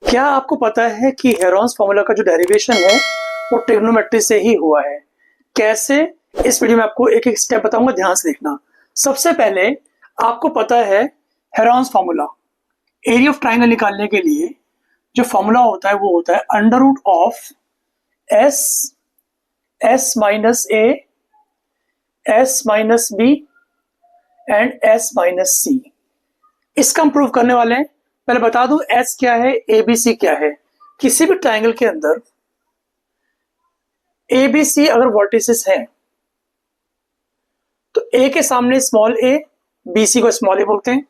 क्या आपको पता है कि हेरोन्स फॉर्मूला का जो डेरिवेशन है वो ट्रिग्नोमेट्री से ही हुआ है? कैसे? इस वीडियो में आपको एक एक स्टेप बताऊंगा, ध्यान से देखना। सबसे पहले आपको पता है Heron's formula, area of triangle निकालने के लिए जो फॉर्मूला होता है वो होता है under root of S S minus A S minus B and S minus C. इसका हम प्रूव करने वाले हैं। पहले बता दूं एस क्या है, ए बी सी क्या है। किसी भी ट्राइंगल के अंदर ए बी सी अगर वर्टिसेस हैं तो ए के सामने स्मॉल ए, बी सी को स्मॉल ए बोलते हैं,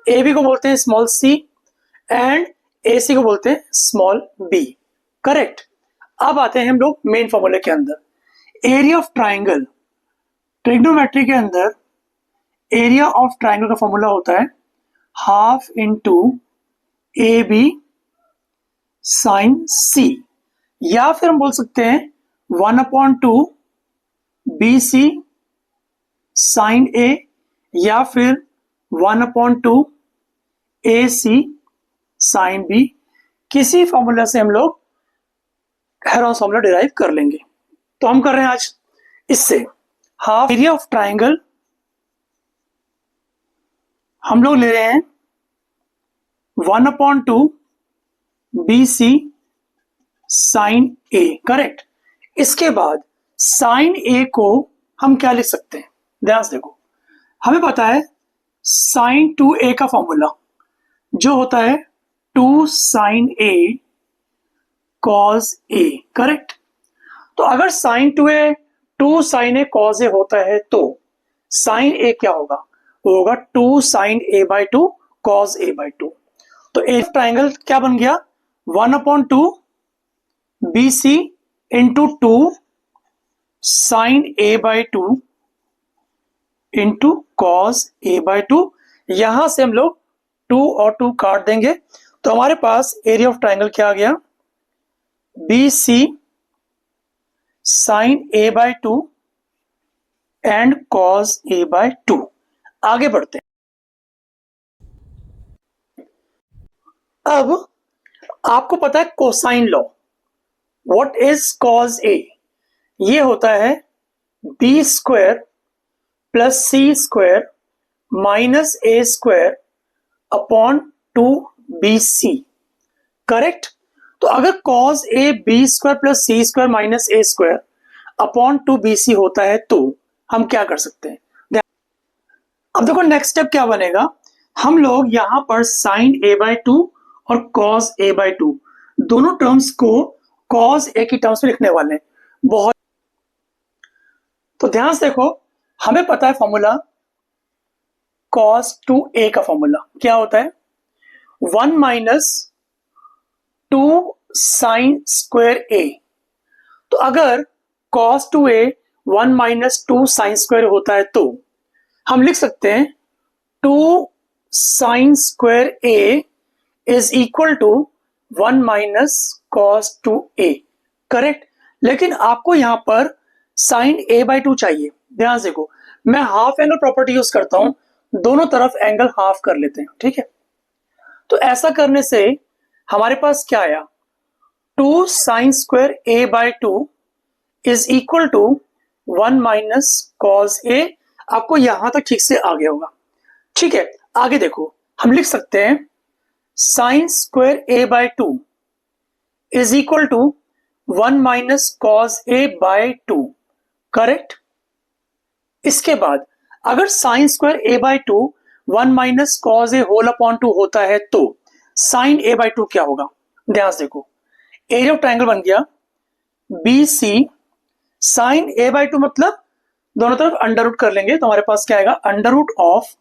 ए बी को बोलते हैं स्मॉल सी एंड ए सी को बोलते हैं स्मॉल बी। करेक्ट। अब आते हैं हम लोग मेन फॉर्मूले के अंदर। एरिया ऑफ ट्राइंगल, ट्रिग्नोमेट्री के अंदर एरिया ऑफ ट्राइंगल का फॉर्मूला होता है half into A B sine C, या फिर हम बोल सकते हैं 1/2 बी सी साइन ए, या फिर 1/2 ए सी साइन बी। किसी फॉर्मूला से हम लोग हेरोन्स फॉर्मूला डिराइव कर लेंगे। तो हम कर रहे हैं आज इससे हाफ एरिया ऑफ ट्राइंगल हम लोग ले रहे हैं 1/2 बी सी साइन ए। करेक्ट। इसके बाद साइन ए को हम क्या लिख सकते हैं, ध्यान से देखो। हमें पता है साइन 2a का फॉर्मूला जो होता है 2 sine A cos A. Correct. तो अगर sign 2a 2 sine A cos A होता है तो साइन ए क्या होगा, वो होगा 2 sine A by 2 cos A by 2। तो ए ट्राइंगल क्या बन गया, 1/2 b c into 2 sine A by 2 into cos A by 2। यहां से हम लोग 2 और 2 काट देंगे तो हमारे पास एरिया ऑफ ट्राइंगल क्या आ गया, B C sine A by 2 and cos A by 2। आगे बढ़ते हैं। अब आपको पता है cosine law. What is cos A? ये होता है B square plus C square minus A square upon 2bc। Correct. तो अगर cos A B square plus C square minus A square upon 2bc होता है तो हम क्या कर सकते हैं। अब देखो नेक्स्ट स्टेप क्या बनेगा, हम लोग यहां पर साइन ए बाई 2 और कॉस ए बाई 2 दोनों टर्म्स को कॉस ए की टर्म्स में लिखने वाले हैं। बहुत तो ध्यान से देखो, हमें पता है फॉर्मूला कॉस 2a का फॉर्मूला क्या होता है, 1 माइनस 2 साइन स्क्वायर ए। तो अगर cos 2a 1 minus 2 sine square होता है तो हम लिख सकते हैं 2 sine square a is equal to 1 minus cos 2a। Correct. लेकिन आपको यहां पर साइन a बाई 2 चाहिए। ध्यान से देखो, मैं हाफ एंगल प्रॉपर्टी यूज करता हूं, दोनों तरफ एंगल हाफ कर लेते हैं। ठीक है। तो ऐसा करने से हमारे पास क्या आया, 2 sine square a by 2 is equal to 1 minus cos a। आपको यहां तक ठीक से आ गया होगा। ठीक है। आगे देखो, हम लिख सकते हैं sine square a by 2 is equal to 1 minus cos a by 2। Correct. इसके बाद अगर sine square a by 2 1 minus cos a whole upon 2 होता है तो साइन a बाई 2 क्या होगा। ध्यान से देखो, एरिया ऑफ ट्राइंगल बन गया B C sine a by 2, मतलब दोनों तरफ अंडर रूट कर लेंगे तो हमारे पास क्या आएगा, under root of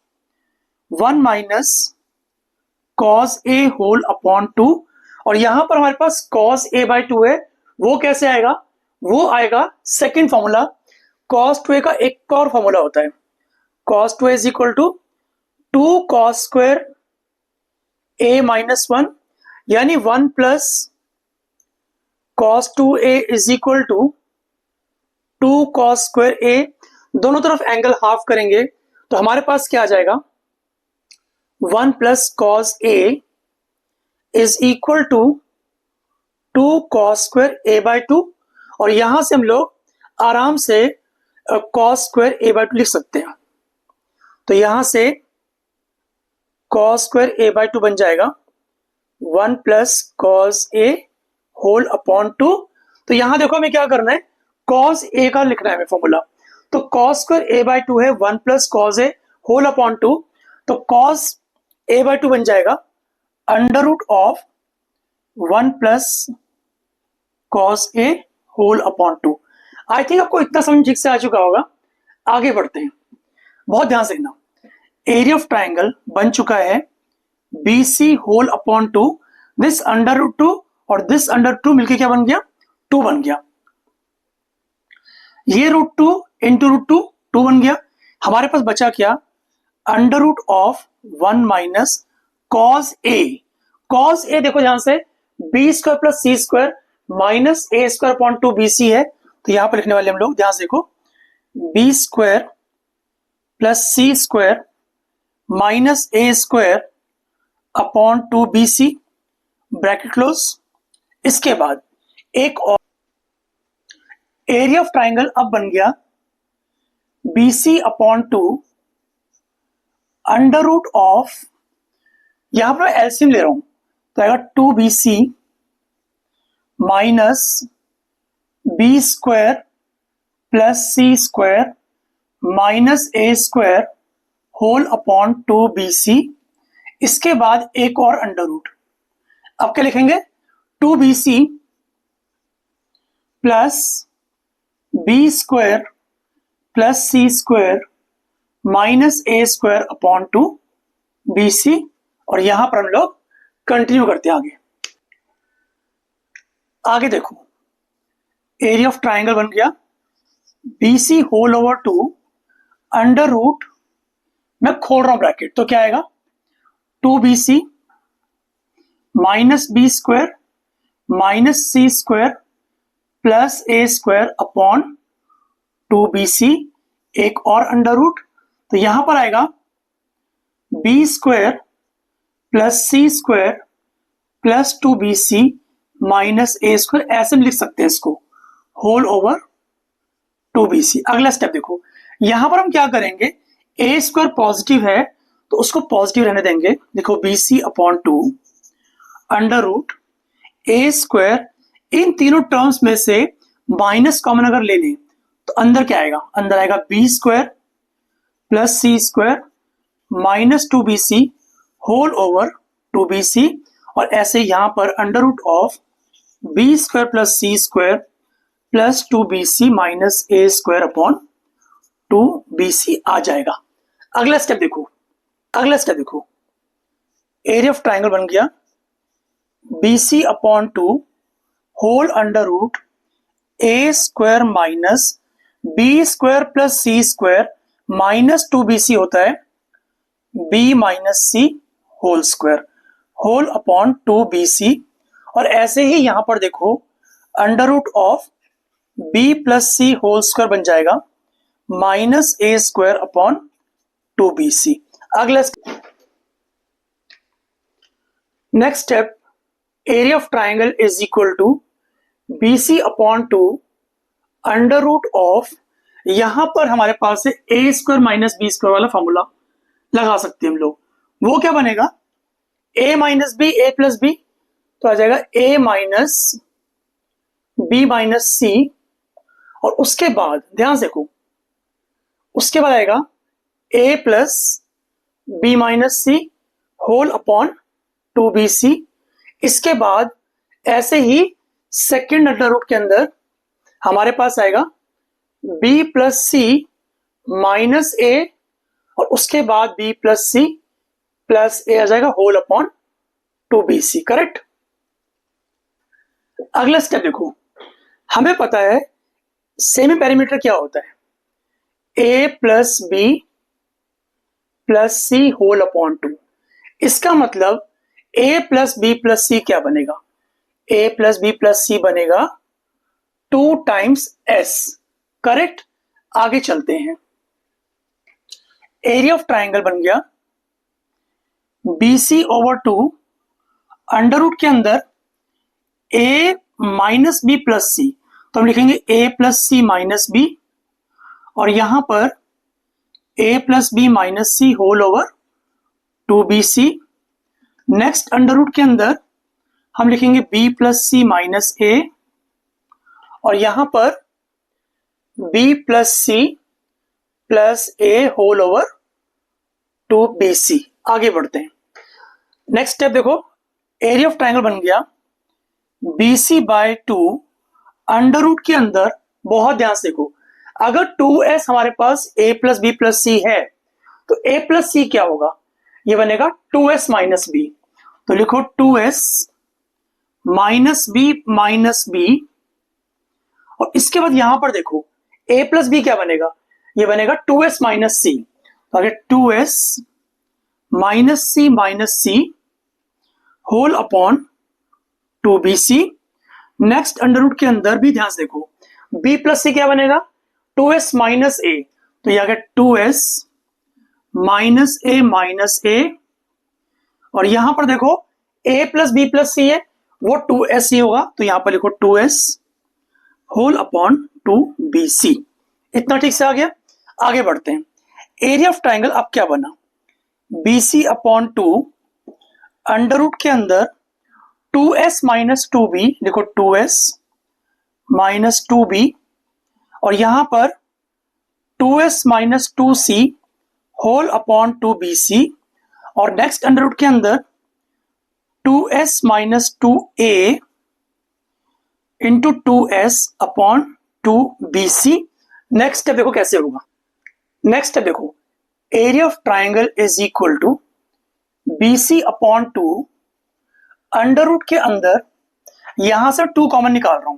1 minus cos a whole upon 2। और यहां पर हमारे पास कॉस ए बाई 2 है, वो कैसे आएगा, वो आएगा सेकेंड फॉर्मूला। कॉस 2a का एक और फॉर्मूला होता है, cos 2a is equal to 2 cos square A minus 1, यानी 1 plus cos 2a is equal to 2 cos square A. दोनों तरफ एंगल हाफ करेंगे तो हमारे पास क्या आ जाएगा, 1 plus cos a is equal to 2 cos² a/2, और यहां से हम लोग आराम से cos² a/2 लिख सकते हैं। तो यहां से cos² a/2 बन जाएगा 1 + cos a होल अपॉन 2। तो यहां देखो हमें क्या करना है, cos a का लिखना है हमें फॉर्मूला। तो cos² a/2 है 1 + cos a होल अपॉन 2। तो cos a/2 बन जाएगा √1 + cos a whole upon 2। I think आपको इतना समझ ठीक से आ चुका होगा। आगे बढ़ते हैं, बहुत ध्यान से देखना। एरिया ऑफ ट्राइंगल बन चुका है BC होल अपॉन 2। दिस √2 और दिस √2 मिलके क्या बन गया, 2 बन गया। ये √2 इंटू √2 2 बन गया। हमारे पास बचा क्या, √1 - cos a। cos a देखो ध्यान से b² + c² minus a² upon 2 BC है। तो यहां पर लिखने वाले हम लोग ध्यान से देखो, b² + c² minus a² upon 2 BC bracket close. इसके बाद एक और एरिया ऑफ ट्राइंगल अब बन गया BC अपॉन 2 √, यहां पर एलसीएम ले रहा हूं तो आएगा 2BC minus b² + c² minus a² whole upon 2 BC। इसके बाद एक और √। अब क्या लिखेंगे, 2BC plus b² + c² minus a² upon 2 BC। और यहां पर हम लोग कंटिन्यू करते हैं आगे। आगे देखो, एरिया ऑफ ट्राइंगल बन गया BC होल ओवर 2 √, मैं खोल रहा हूं ब्रैकेट, तो क्या आएगा 2BC minus b² minus c² plus a² upon 2BC। एक और √, तो यहां पर आएगा b² + c² plus 2BC minus a²। ऐसे में लिख सकते हैं इसको, होल ओवर 2BC। अगला स्टेप देखो, यहां पर हम क्या करेंगे, a² पॉजिटिव है तो उसको पॉजिटिव रहने देंगे। देखो BC अपॉन 2 √a², इन तीनों टर्म्स में से माइनस कॉमन अगर ले लें तो अंदर क्या आएगा, अंदर आएगा b² + c² minus 2BC whole over 2BC। और ऐसे यहां पर b² + c² plus 2BC minus a² upon 2BC आ जाएगा। अगला स्टेप देखो, एरिया ऑफ ट्राइंगल बन गया BC upon 2 whole √a² minus b² + c² minus 2BC होता है b - c whole square whole upon 2BC। और ऐसे ही यहां पर देखो b + c होल स्क्वायर बन जाएगा माइनस a² अपॉन 2BC। अगला next step, area of triangle is equal to BC upon 2 √, यहां पर हमारे पास है a² माइनस b² वाला फॉर्मूला लगा सकते हैं हम लोग। वो क्या बनेगा, a - b a + b, तो आ जाएगा a minus b minus c। और उसके बाद ध्यान से देखो, उसके बाद आएगा a + b minus c whole upon 2BC। इसके बाद ऐसे ही सेकेंड √, के अंदर हमारे पास आएगा b + c माइनस a, और उसके बाद b + c प्लस a आ जाएगा होल अपॉन 2BC। करेक्ट। अगला स्टेप देखो, हमें पता है सेमी पेरीमीटर क्या होता है, a + b + c whole upon 2। इसका मतलब a + b + c क्या बनेगा, a + b + c बनेगा 2 टाइम्स s। करेक्ट। आगे चलते हैं, एरिया ऑफ ट्राइंगल बन गया BC ओवर 2 अंडर रूट के अंदर a minus b plus c, तो हम लिखेंगे a plus c minus b, और यहां पर a plus b minus C whole over 2bc। Next under root के अंदर हम लिखेंगे b plus c minus a, और यहां पर b plus c plus a whole over 2bc। आगे बढ़ते हैं, नेक्स्ट स्टेप देखो, एरिया ऑफ ट्राइंगल बन गया BC बाय 2, अंडर रूट के अंदर बहुत ध्यान से देखो, अगर 2s हमारे पास a प्लस बी प्लस सी है तो a प्लस सी क्या होगा, ये बनेगा 2s माइनस बी। तो लिखो 2s माइनस बी, और इसके बाद यहां पर देखो a प्लस बी क्या बनेगा, ये बनेगा 2s माइनस सी। तो आगे 2s माइनस सी whole upon 2bc। Next under root के अंदर भी ध्यान से देखो, b प्लस सी क्या बनेगा, 2s माइनस a, तो ये आ गया 2s माइनस a, और यहां पर देखो a प्लस बी प्लस सी है, वो 2s ही होगा, तो यहां पर लिखो 2s होल अपॉन 2bc। इतना ठीक से आ गया। आगे बढ़ते हैं, एरिया ऑफ ट्राइंगल अब क्या बना, BC अपॉन 2, अंडर रूट के अंदर 2s माइनस 2b, लिखो 2s माइनस 2b, और यहां पर 2s minus 2c whole upon 2bc, और नेक्स्ट अंडर रूट के अंदर 2s minus 2a into 2s upon 2bc। Next step देखो कैसे होगा, नेक्स्ट स्टेप देखो, area of triangle is equal to BC upon 2, under root के अंदर यहां से 2 कॉमन निकाल रहा हूं,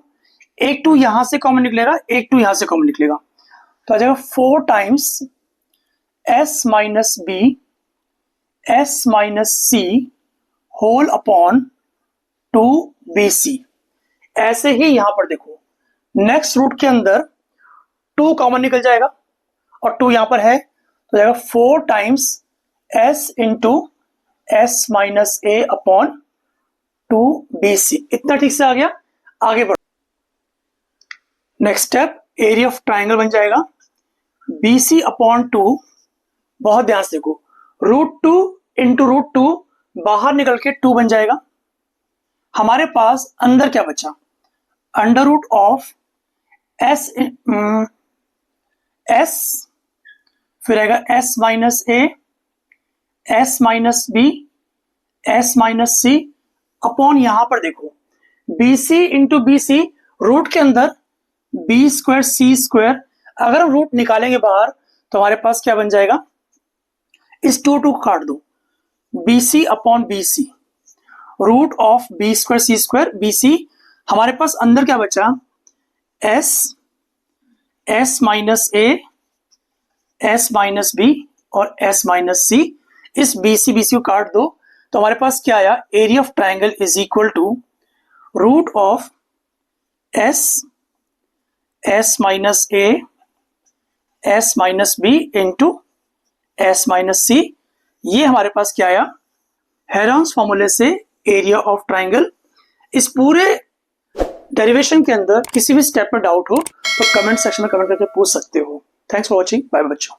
एक 2 यहां से कॉमन निकलेगा, एक 2 यहां से कॉमन निकलेगा, तो आ जाएगा 4 times s minus b s minus c whole upon 2bc। ऐसे ही यहां पर देखो, नेक्स्ट रूट के अंदर 2 कॉमन निकल जाएगा, और 2 यहां पर है, तो जाएगा 4 times s into s minus a upon 2bc। इतना ठीक से आ गया। आगे बढ़ो, next step, area of triangle बन जाएगा BC अपॉन 2, बहुत ध्यान से देखो, √2 इंटू √2 बाहर निकल के 2 बन जाएगा, हमारे पास अंदर क्या बचा, अंडर रूट ऑफ s फिर आएगा s minus a s minus b s minus c upon यहां पर देखो BC इंटू BC, रूट के अंदर b स्क्वायर c स्क्वायर, अगर हम रूट निकालेंगे बाहर तो हमारे पास क्या बन जाएगा, इस 2 को काट दो, BC upon BC, root of b square c square BC, हमारे पास अंदर क्या बचा, s minus a s minus b और s माइनस c, इस BC को काट दो, तो हमारे पास क्या आया, area of triangle is equal to root of s minus a s minus b into s minus c। ये हमारे पास क्या आया, हेरोन्स फॉर्मूले से एरिया ऑफ ट्राइंगल। इस पूरे डेरिवेशन के अंदर किसी भी स्टेप में डाउट हो तो कमेंट सेक्शन में कमेंट करके पूछ सकते हो। थैंक्स फॉर वॉचिंग, बाय बच्चों।